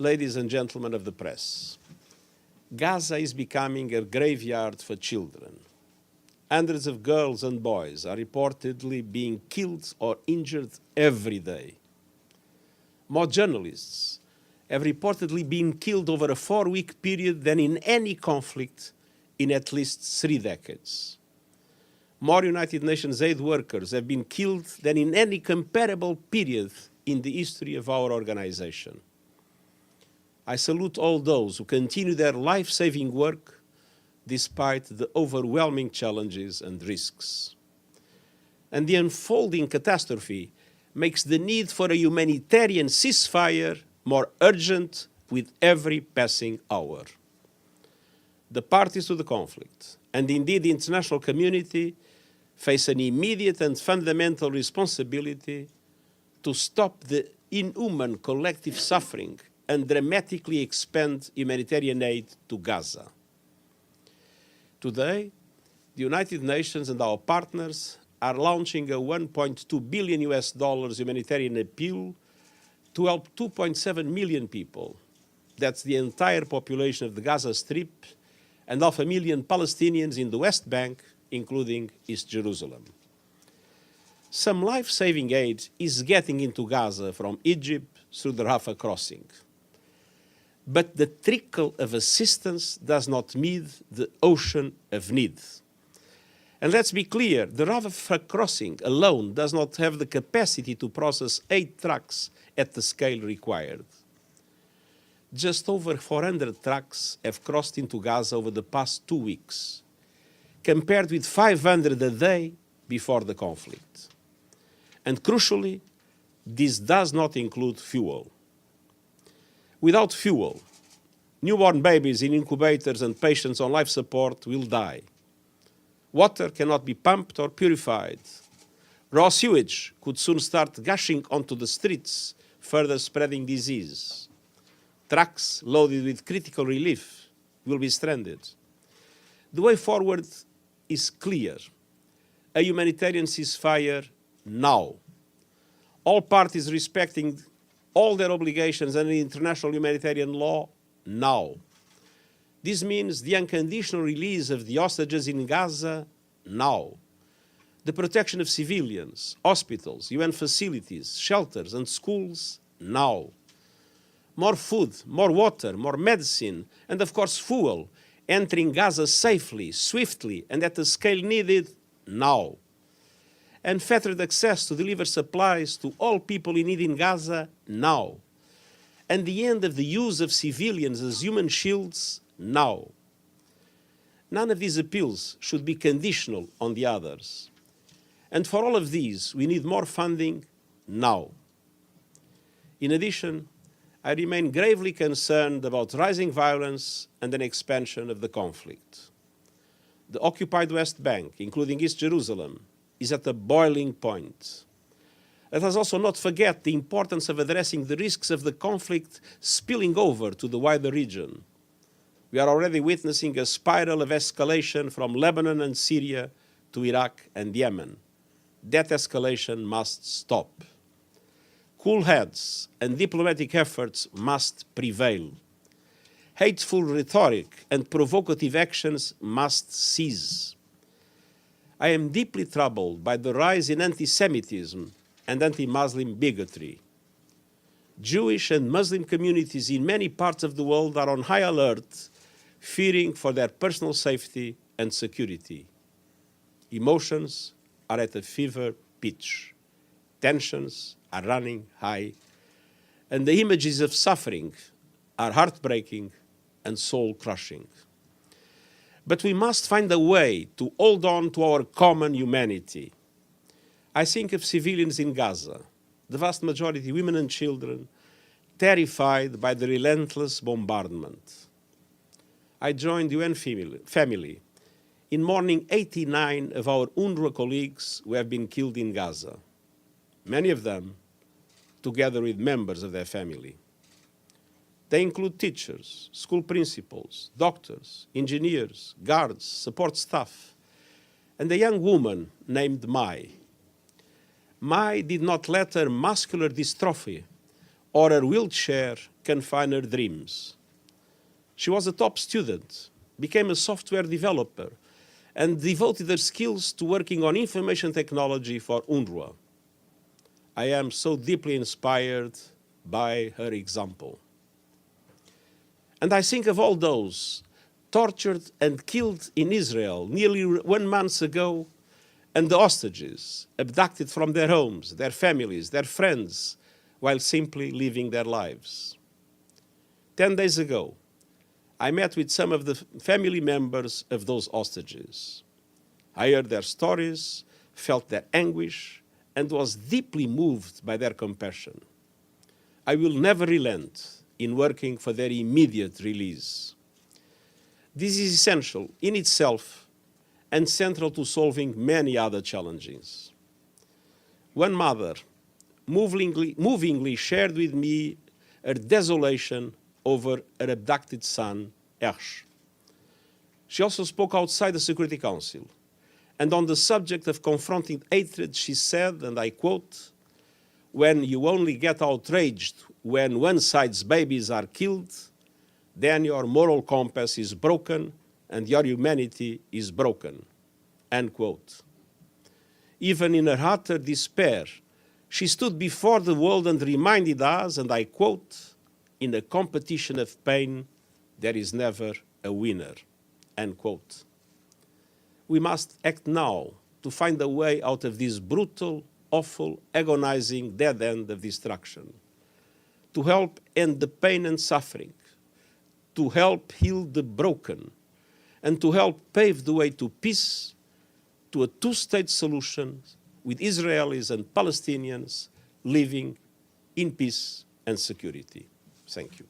ladies and gentlemen of the press, Gaza is becoming a graveyard for children. Hundreds of girls and boys are reportedly being killed or injured every day. More journalists have reportedly been killed over a 4-week period than in any conflict in at least 3 decades. More United Nations aid workers have been killed than in any comparable period in the history of our organization. I salute all those who continue their life-saving work despite the overwhelming challenges and risks. And the unfolding catastrophe makes the need for a humanitarian ceasefire more urgent with every passing hour. The parties to the conflict, and indeed the international community, face an immediate and fundamental responsibility to stop the inhuman collective suffering and dramatically expand humanitarian aid to Gaza. Today, the United Nations and our partners are launching a $1.2 billion humanitarian appeal to help 2.7 million people. That's the entire population of the Gaza Strip and 500,000 Palestinians in the West Bank, including East Jerusalem. Some life-saving aid is getting into Gaza from Egypt through the Rafah crossing. But the trickle of assistance does not meet the ocean of need. And let's be clear, the Rafah crossing alone does not have the capacity to process 8 trucks at the scale required. Just over 400 trucks have crossed into Gaza over the past 2 weeks, compared with 500 a day before the conflict. And crucially, this does not include fuel. Without fuel, newborn babies in incubators and patients on life support will die. Water cannot be pumped or purified. Raw sewage could soon start gushing onto the streets, further spreading disease. Trucks loaded with critical relief will be stranded. The way forward is clear. A humanitarian ceasefire now. All parties respecting all their obligations under international humanitarian law now. This means the unconditional release of the hostages in Gaza now. The protection of civilians, hospitals, UN facilities, shelters and schools now. More food, more water, more medicine, and of course fuel entering Gaza safely, swiftly, and at the scale needed now. Unfettered access to deliver supplies to all people in need in Gaza now. And the end of the use of civilians as human shields now. None of these appeals should be conditional on the others. And for all of these, we need more funding now. In addition, I remain gravely concerned about rising violence and an expansion of the conflict. The occupied West Bank, including East Jerusalem, is at a boiling point. Let us also not forget the importance of addressing the risks of the conflict spilling over to the wider region. We are already witnessing a spiral of escalation from Lebanon and Syria to Iraq and Yemen. That escalation must stop. Cool heads and diplomatic efforts must prevail. Hateful rhetoric and provocative actions must cease. I am deeply troubled by the rise in anti-Semitism and anti-Muslim bigotry. Jewish and Muslim communities in many parts of the world are on high alert, fearing for their personal safety and security. Emotions are at a fever pitch. Tensions are running high, and the images of suffering are heartbreaking and soul-crushing. But we must find a way to hold on to our common humanity. I think of civilians in Gaza, the vast majority women and children, terrified by the relentless bombardment. I joined the UN family in mourning 89 of our UNRWA colleagues who have been killed in Gaza, many of them together with members of their family. They include teachers, school principals, doctors, engineers, guards, support staff, and a young woman named Mai. Mai did not let her muscular dystrophy or her wheelchair confine her dreams. She was a top student, became a software developer, and devoted her skills to working on information technology for UNRWA. I am so deeply inspired by her example. And I think of all those tortured and killed in Israel nearly 1 month ago, and the hostages abducted from their homes, their families, their friends, while simply living their lives. 10 days ago, I met with some of the family members of those hostages. I heard their stories, felt their anguish, and was deeply moved by their compassion. I will never relent in working for their immediate release. This is essential in itself and central to solving many other challenges. One mother movingly shared with me her desolation over her abducted son, Ersh. She also spoke outside the Security Council, and on the subject of confronting hatred, she said, and I quote, "When you only get outraged when one side's babies are killed, then your moral compass is broken and your humanity is broken," end quote. Even in her utter despair, she stood before the world and reminded us, and I quote, "In a competition of pain, there is never a winner," end quote. We must act now to find a way out of this brutal, awful, agonizing dead end of destruction, to help end the pain and suffering, to help heal the broken, and to help pave the way to peace, to a two-state solution with Israelis and Palestinians living in peace and security. Thank you.